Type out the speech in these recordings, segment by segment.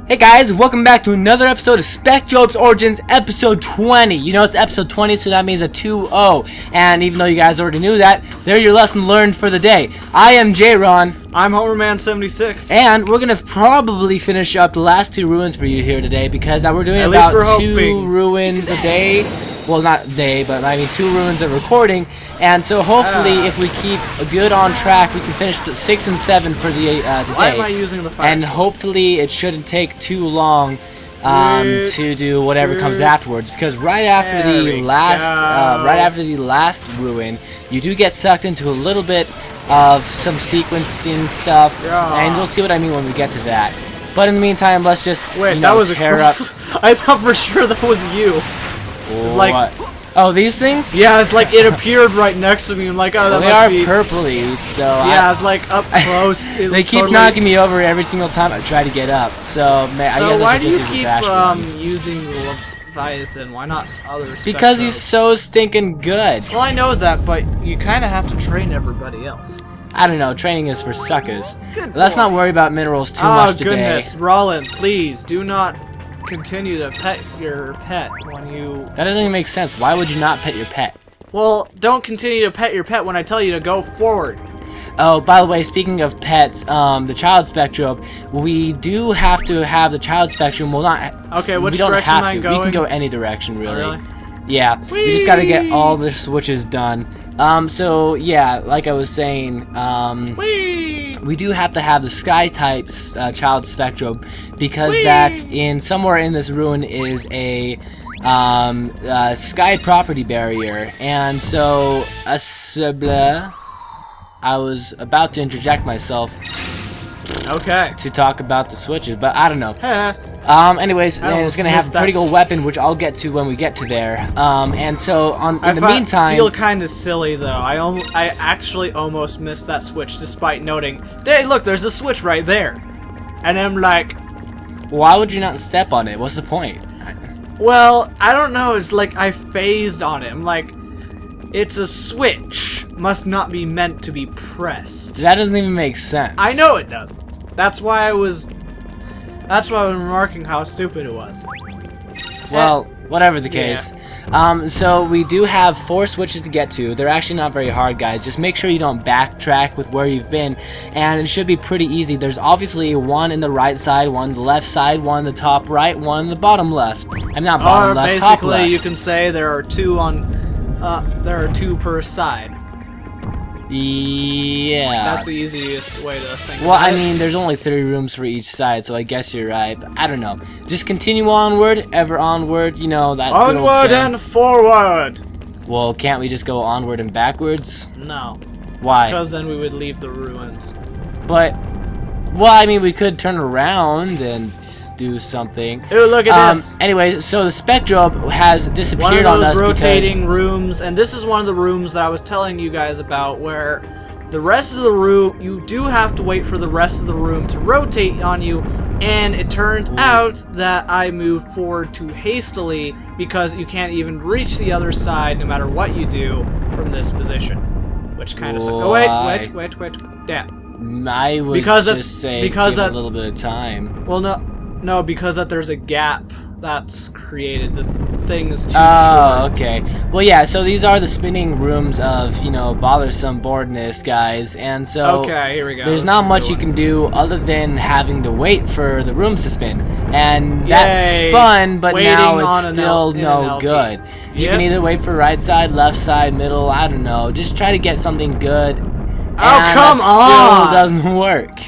Hey guys, welcome back to another episode of Spectrobes Origins, episode 20. You know it's episode 20, so that means a 2-0. And even though you guys already knew that, there's your lesson learned for the day. I am J-Ron. I'm Homerman76. And we're going to probably finish up the last two ruins for you here today, because we're doing At about least we're 2 ruins a day. Well, not a day, but I mean 2 ruins of recording. And so hopefully, if we keep good on track, we can finish to 6 and 7 for the today. Why am I using the fire And sword? hopefully it shouldn't take too long to do whatever comes afterwards, because right after the last ruin, you do get sucked into a little bit of some sequencing stuff, and you'll see what I mean when we get to that. But in the meantime, let's just that was tear up. I thought for sure that was you. It's like, what? Oh, these things? yeah, it's like it appeared right next to me. I'm like, oh, that Well, they must are be. purpley, so Yeah, it's like up close. they keep knocking me over every single time I try to get up. So, I guess So I why should do just you use the keep dash one. using Leviathan? Why not other Spectrobes? Because he's so stinking good. Well, I know that, but you kind of have to train everybody else. I don't know, training is for suckers. Good Let's boy. not worry about minerals too much today. Oh goodness, Rollin, please do not continue to pet your pet when you... That doesn't even make sense. Why would you not pet your pet? Well, don't continue to pet your pet when I tell you to go forward. Oh, by the way, speaking of pets, the child spectrum, we do have to have the child spectrum. Well, not... Okay, which we don't direction have am I to. going? We can go any direction, really. Oh, really? Yeah, we just gotta get all the switches done. So, yeah, like I was saying, we do have to have the sky types child spectrum, because that somewhere in this ruin is a sky property barrier. And so I was about to interject myself Okay. to talk about the switches, but I don't know. I Anyways, and it's gonna have a pretty good weapon, which I'll get to when we get to there. And so in the meantime, I feel kind of silly though. I actually almost missed that switch, despite noting, hey, look, there's a switch right there, and I'm like, why would you not step on it? What's the point? well, I don't know. It's like I phased on it. I'm like, it's a switch. Must not be meant to be pressed. That doesn't even make sense. I know it doesn't. That's why I was remarking how stupid it was. Well, whatever the case. So we do have 4 switches to get to. They're actually not very hard, guys. Just make sure you don't backtrack with where you've been, and it should be pretty easy. There's obviously one in the right side, one in the left side, one in the top right, one in the bottom left. I'm not bottom left, top basically, left. you can say there are 2 on. There are 2 per side. Yeah. That's the easiest way to think. Well, about I it. mean, there's only 3 rooms for each side, so I guess you're right. But I don't know. Just continue onward, ever onward. You know that good old onward saying. and forward. Well, can't we just go onward and backwards? No, Why? because then we would leave the ruins. But, well, I mean, we could turn around and do something. Ooh, look at this. Anyways, so the Spectrobe has One disappeared of on those us rotating rooms, and this is one of the rooms that I was telling you guys about, where the rest of the room, you do have to wait for the rest of the room to rotate on you, and it turns out that I moved forward too hastily, because you can't even reach the other side no matter what you do from this position. Which kind of sucks. Oh, wait. Damn. I would just say give it a little bit of time. Well, no, because that there's a gap that's created. The thing is too Oh, short. okay. Well, yeah, so these are the spinning rooms of, bothersome boredness, guys. And so Okay, here we go. there's This not is a much good you one. can do other than having to wait for the rooms to spin. And Yay. that's spun, but Waiting now it's on an still in an no LP. good. You Yep. can either wait for right side, left side, middle, I don't know. Just try to get something good. Oh, come on! Still doesn't work.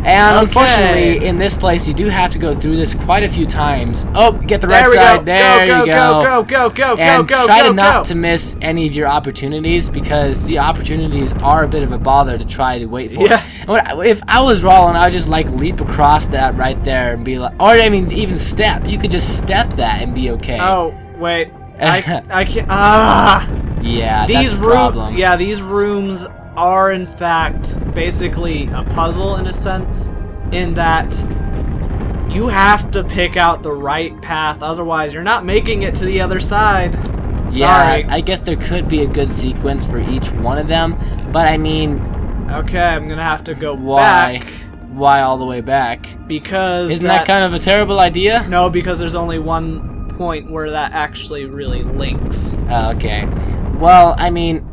And Okay. unfortunately, in this place, you do have to go through this quite a few times. Oh, get the right There we side. go. There you go. Go, And go, try go, to not go. to miss any of your opportunities, because the opportunities are a bit of a bother to try to wait for. Yeah. And if I was rolling, I would just like leap across that right there and be like, or I mean, even step. You could just step that and be okay. Oh, wait. I can't. Yeah, that's These the problem. Yeah, these rooms are in fact basically a puzzle in a sense, in that you have to pick out the right path, otherwise you're not making it to the other side. Sorry. Yeah, I guess there could be a good sequence for each one of them, but I mean, Okay, I'm gonna have to go why? back. Why all the way back? Because isn't that kind of a terrible idea? No, because there's only one point where that actually really links. Okay. Well, I mean,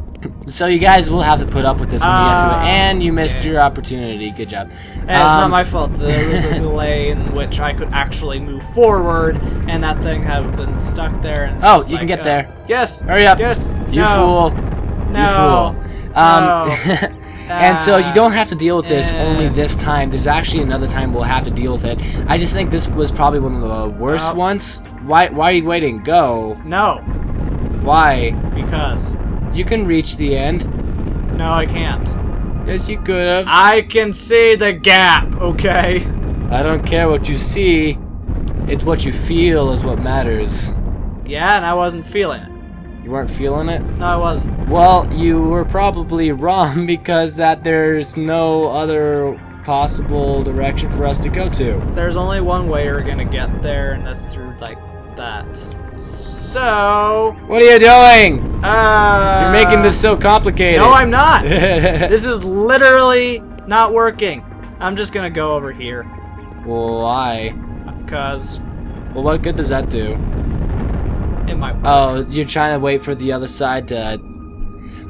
so you guys will have to put up with this when you get to it, and you missed your opportunity. Good job. And it's not my fault. There was a delay in which I could actually move forward, and that thing had been stuck there. And it's you can get there. Yes. Hurry up. Yes. You no. fool. No. You fool. No. And so you don't have to deal with this only this time. There's actually another time we'll have to deal with it. I just think this was probably one of the worst ones. Why are you waiting? Go. No. Why? Because. You can reach the end. No, I can't. Yes, you could have. I can see the gap, okay? I don't care what you see. It's what you feel is what matters. Yeah, and I wasn't feeling it. You weren't feeling it? No, I wasn't. Well, you were probably wrong because there's no other possible direction for us to go to. There's only one way we're gonna get there, and that's through, like, that. So... What are you doing? You're making this so complicated. No, I'm not! This is literally not working. I'm just gonna go over here. Why? Because... Well, what good does that do? It might work. Oh, you're trying to wait for the other side to...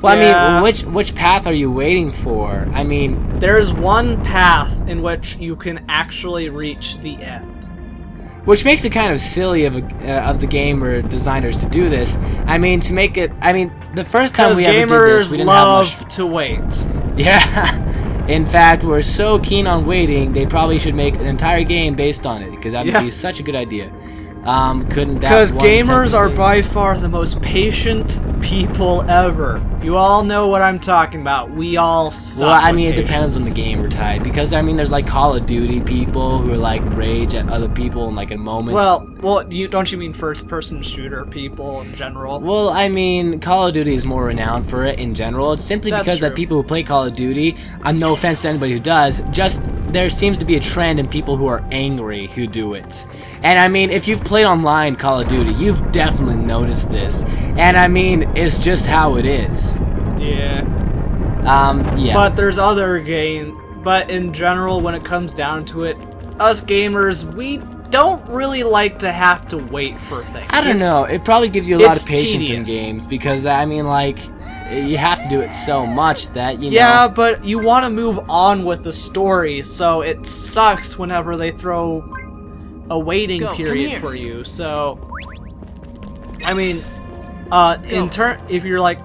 Well, yeah. I mean, which path are you waiting for? I mean... There's one path in which you can actually reach the end. Which makes it kind of silly of the game or designers to do this. I mean, to make it... I mean, the first time we ever did this, we didn't have much... to wait. Yeah. In fact, we're so keen on waiting, they probably should make an entire game based on it, because that would be such a good idea. Couldn't that... Because gamers are by far the most patient people ever. You all know what I'm talking about. We all suck. Well, I mean, it depends on the gamer type. Because, I mean, there's, like, Call of Duty people who are, like, rage at other people in, like, a moment. Well, don't you mean first-person shooter people in general? Well, I mean, Call of Duty is more renowned for it in general. It's simply because that people who play Call of Duty, no offense to anybody who does, just there seems to be a trend in people who are angry who do it. And, I mean, if you've played online Call of Duty, you've definitely noticed this. And, I mean, it's just how it is. Yeah. Yeah. But there's other games. But in general, when it comes down to it, us gamers, we don't really like to have to wait for things. I don't know. It probably gives you a lot of patience tedious. in games because, I mean, like, you have to do it so much that, you know... Yeah, but you want to move on with the story, so it sucks whenever they throw a waiting period for you. So, I mean, if you're like...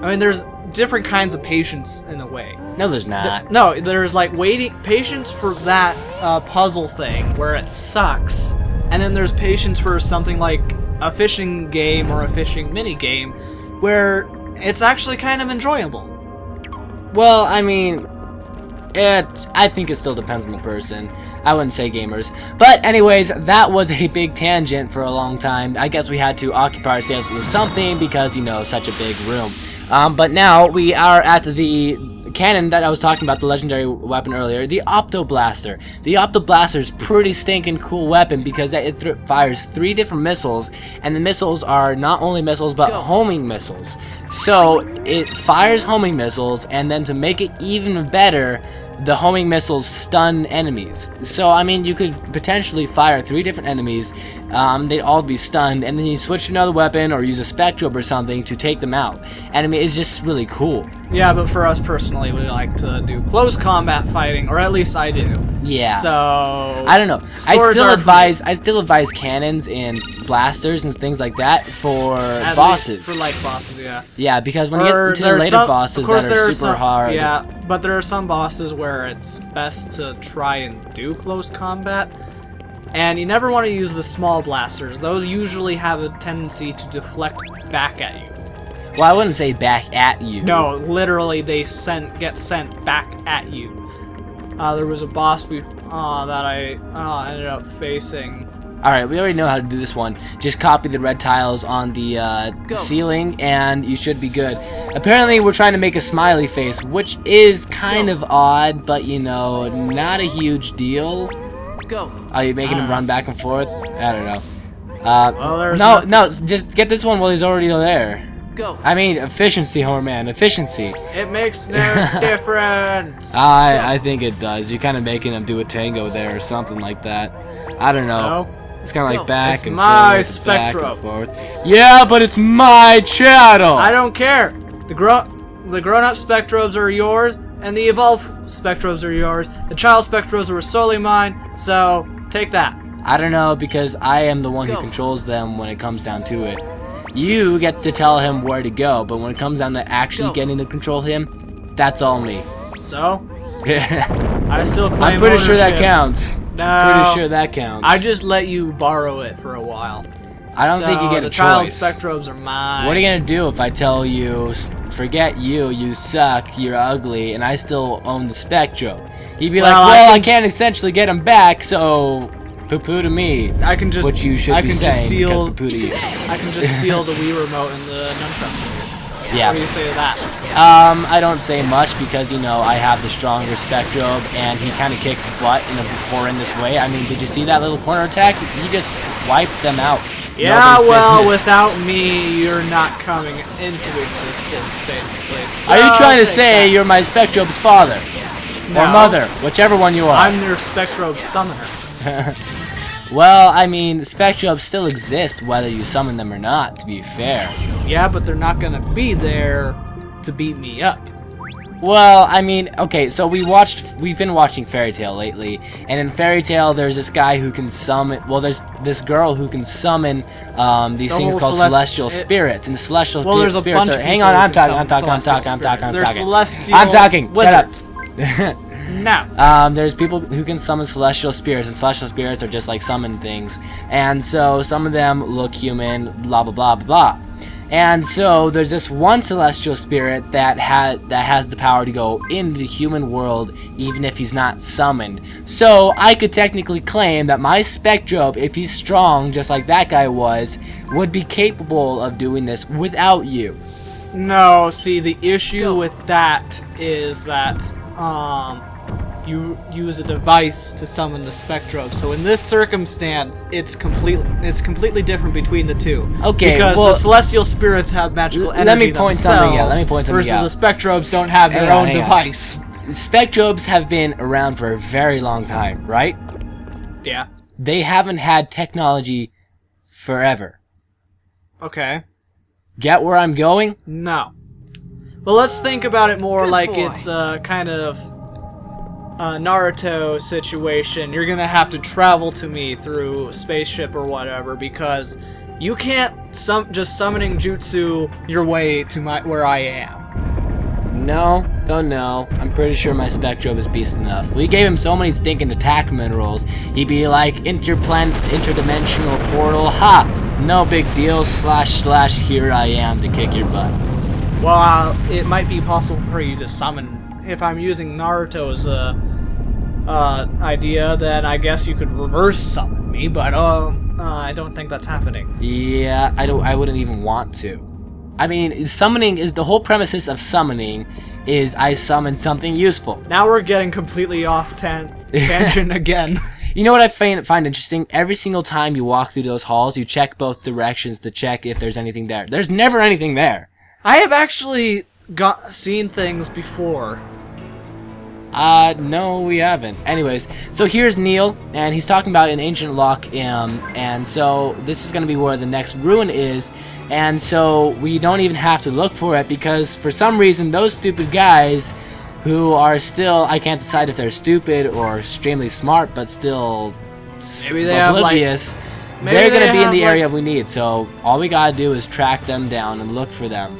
I mean, there's different kinds of patience in a way. No, there's not. No, there's like patience for that puzzle thing where it sucks, and then there's patience for something like a fishing game or a fishing mini game where it's actually kind of enjoyable. Well, I mean, I think it still depends on the person. I wouldn't say gamers. But anyways, that was a big tangent for a long time. I guess we had to occupy ourselves with something because, you know, such a big room. But now we are at the cannon that I was talking about, the legendary weapon earlier, the Opto Blaster. The Opto Blaster is pretty stinking cool weapon because it fires 3 different missiles, and the missiles are not only missiles but homing missiles. So it fires homing missiles, and then to make it even better, the homing missiles stun enemies. So, I mean, you could potentially fire 3 different enemies, they'd all be stunned, and then you switch to another weapon or use a Spectrobe or something to take them out. And, I mean, it's just really cool. Yeah, but for us personally, we like to do close combat fighting, or at least I do. Yeah. So... I don't know. I still advise cannons and blasters and things like that for bosses. For light bosses, yeah. Yeah, because when you get into the later bosses that are super hard... Yeah, but there are some bosses where it's best to try and do close combat. And you never want to use the small blasters. Those usually have a tendency to deflect back at you. Well, I wouldn't say back at you. No, literally they get sent back at you. There was a boss that I ended up facing. Alright, we already know how to do this one. Just copy the red tiles on the ceiling and you should be good. Apparently we're trying to make a smiley face, which is kind of odd, but you know, not a huge deal. Are you making him run back and forth? I don't know. No, just get this one while he's already there. Go. I mean, efficiency, Horman, efficiency. It makes no difference. I think it does. You're kind of making him do a tango there or something like that. I don't know. So? It's kind of like back It's and my forth, back and Spectrum. forth. Yeah, but it's my channel. I don't care. The grown-up Spectrobes are yours, and the evolved Spectrobes are yours. The child Spectrobes were solely mine, so take that. I don't know, because I am the one who controls them when it comes down to it. You get to tell him where to go, but when it comes down to actually getting to control him, that's all me. So? I still claim I'm pretty sure that ownership. counts. No. Pretty sure that counts. I just let you borrow it for a while. I don't think you get a the child choice. Spectrobes are mine. What are you gonna do if I tell you, forget you, you suck, you're ugly, and I still own the Spectrum? You'd be like, well, I can't essentially get them back, so poo-poo to me. I can just. What you should be saying, because poo-poo to you. I can just steal the Wii remote and the nunchuck. Yeah. What do you say to that? I don't say much because, you know, I have the stronger Spectrobe, and he kind of kicks butt in a horrendous way. I mean, did you see that little corner attack? He just wiped them out. Yeah, Nobody's well, business. without me, you're not coming into existence, basically. So Are you trying to take say that. you're my Spectrobe's father? No. Or mother? Whichever one you are. I'm your Spectrobe summoner. Well, I mean, Spectrobes still exist whether you summon them or not, to be fair. Yeah, but they're not gonna be there to beat me up. Well, I mean, okay, so we've been watching Fairy Tail lately, and in Fairy Tail there's this guy who can summon, well, there's this girl who can summon these things called celestial spirits, and the celestial spirits are, hang on, I'm talking. They're celestial I'm talking, wizards. shut up. No. There's people who can summon celestial spirits, and celestial spirits are just like summon things, and so some of them look human, blah blah blah blah blah. And so there's this one celestial spirit that has the power to go into the human world even if he's not summoned. So I could technically claim that my Spectrobe, if he's strong just like that guy was, would be capable of doing this without you. No, see, the issue with that is that you use a device to summon the Spectrobe. So in this circumstance, it's completely different between the two. Okay, because well, the celestial spirits have magical energy let me point something out. versus the Spectrobes don't have their own device. Spectrobes have been around for a very long time, right? Yeah. They haven't had technology forever. Okay. Get where I'm going? No. Well, let's think about it more like it's a kind of Naruto situation. You're gonna have to travel to me through a spaceship or whatever, because you can't just summoning jutsu your way to where I am. No, don't know. I'm pretty sure my Spectrobe is beast enough. We gave him so many stinking attack minerals, he'd be like, interdimensional portal, ha! No big deal, / here I am to kick your butt. Well, it might be possible for you to summon. If I'm using Naruto's idea, then I guess you could reverse summon me, but I don't think that's happening. Yeah, I wouldn't even want to. I mean, summoning is the whole premises of summoning is I summon something useful. Now we're getting completely off tangent again. You know what I find interesting? Every single time you walk through those halls, you check both directions to check if there's anything there. There's never anything there. I have actually seen things before. No, we haven't. Anyways, so here's Neil, and he's talking about an ancient lock, and so this is going to be where the next ruin is, and so we don't even have to look for it, because for some reason, those stupid guys who are still, I can't decide if they're stupid or extremely smart, but still maybe they oblivious, they're going to be in the area we need, so all we got to do is track them down and look for them.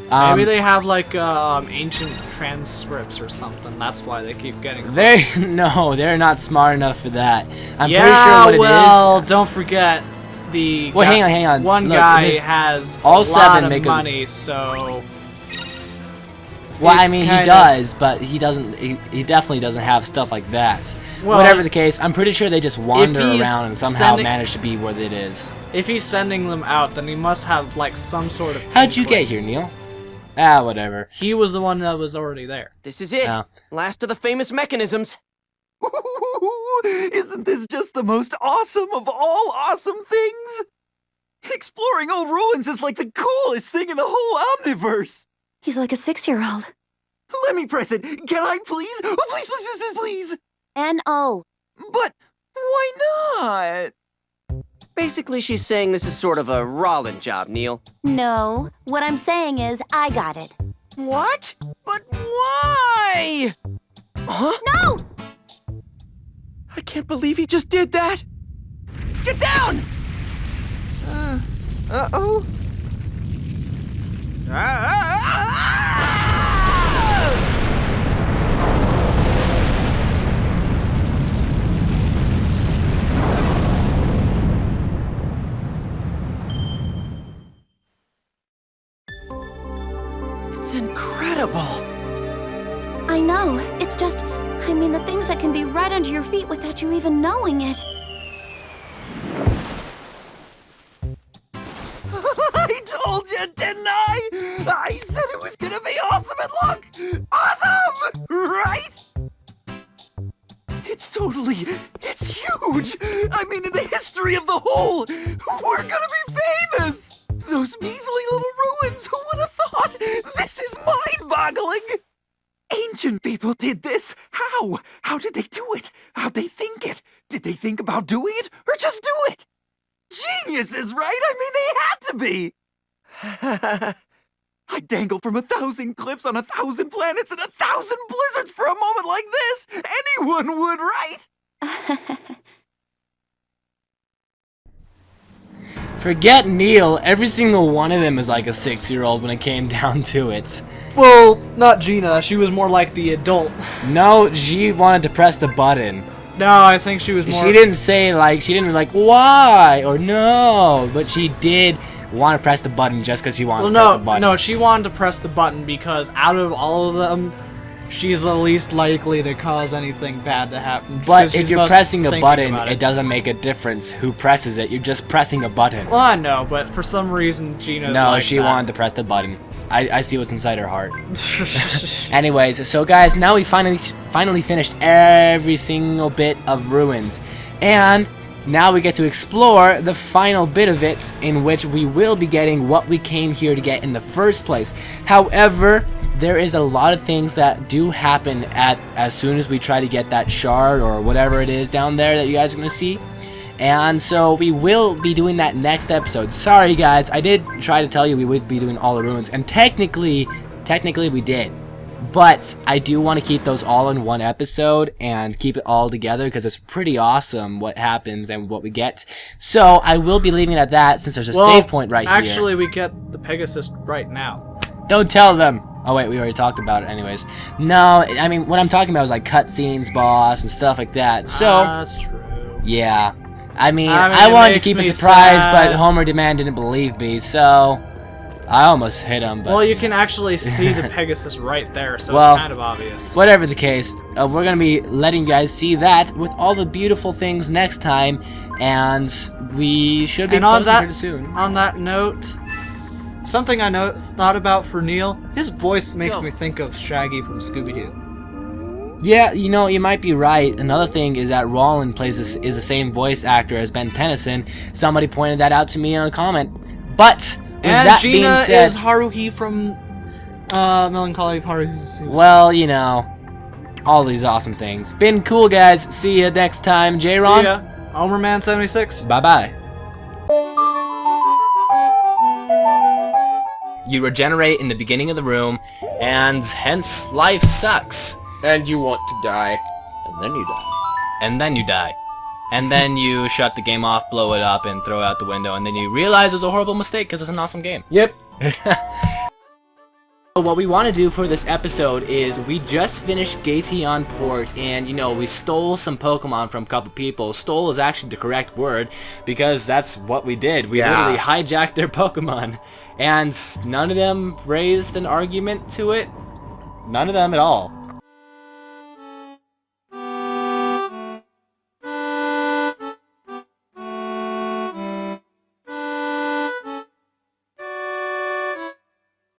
Maybe they have like ancient transcripts or something. That's why they keep getting close. No, they're not smart enough for that. I'm yeah, pretty sure what it is. well, don't forget the. Well, hang on. One Look, guy has all a seven lot make of money, so. Well, I mean, he does, but he doesn't. He definitely doesn't have stuff like that. Well, whatever the case, I'm pretty sure they just wander around and somehow manage to be where it is. If he's sending them out, then he must have like some sort of. How'd you get here, Neil? Ah, whatever. He was the one that was already there. This is it. Last of the famous mechanisms. Isn't this just the most awesome of all awesome things? Exploring old ruins is like the coolest thing in the whole omniverse. He's like a 6-year-old. Let me press it. Can I please? Oh, please, please, please, please, please. N-O. But why not? Basically, she's saying this is sort of a Rollin job, Neil. No. What I'm saying is, I got it. What? But why? Huh? No! I can't believe he just did that! Get down! Uh-oh. It's incredible! I know. It's just, I mean, the things that can be right under your feet without you even knowing it. I told you, didn't I? I said it was gonna be awesome, and look! Awesome! Right? It's huge! I mean, in the history of the whole, we're gonna be famous! Those measly little ruins, who would have thought? This is mind-boggling! Ancient people did this! How? How did they do it? How'd they think it? Did they think about doing it, or just do it? Geniuses, right? I mean, they had to be! I dangle from 1,000 cliffs on 1,000 planets and 1,000 blizzards for a moment like this! Anyone would, right? Forget Neil, every single one of them is like a 6-year-old when it came down to it. Well, not Gina. She was more like the adult. No, she wanted to press the button. No, I think she was more... She didn't say, like, she didn't be like, why, or no, but she did want to press the button just because she wanted to press the button. No, she wanted to press the button because out of all of them, she's the least likely to cause anything bad to happen. But if you're pressing a button, it doesn't make a difference who presses it. You're just pressing a button. Well, I know, but for some reason, Gina's No, like she that. wanted to press the button. I see what's inside her heart. Anyways, so guys, now we finally finished every single bit of ruins. And now we get to explore the final bit of it, in which we will be getting what we came here to get in the first place. However, there is a lot of things that do happen as soon as we try to get that shard or whatever it is down there that you guys are going to see. And so we will be doing that next episode. Sorry guys, I did try to tell you we would be doing all the ruins, and technically we did. But I do want to keep those all in one episode and keep it all together because it's pretty awesome what happens and what we get. So I will be leaving it at that since there's a save point right here. Actually, we get the Pegasus right now. Don't tell them. Oh wait, we already talked about it anyways. No, I mean, what I'm talking about is like cutscenes, boss, and stuff like that. So, that's true. Yeah. I mean I wanted to keep it a surprise, but Homer Demand didn't believe me, so I almost hit him. But well, you can actually see the Pegasus right there, so well, it's kind of obvious. Whatever the case, we're going to be letting you guys see that with all the beautiful things next time, and we should be posting pretty soon. On that note, something I thought about for Neil, his voice makes me think of Shaggy from Scooby-Doo. Yeah, you know, you might be right. Another thing is that Rollin is the same voice actor as Ben Tennyson. Somebody pointed that out to me in a comment. But with that Gina being said, is Haruhi from Melancholy of Haruhi's. Well, you know, all these awesome things. Been cool, guys. See you next time, J-Ron. See ya. Homerman76. Bye-bye. You regenerate in the beginning of the room, and hence life sucks. And you want to die, and then you die. And then you die. And then you shut the game off, blow it up, and throw it out the window, and then you realize it was a horrible mistake because it's an awesome game. Yep. What we want to do for this episode is we just finished Gateon Port, and you know, we stole some Pokemon from a couple people. Stole is actually the correct word because that's what we did. We literally hijacked their Pokemon, and none of them raised an argument to it. None of them at all.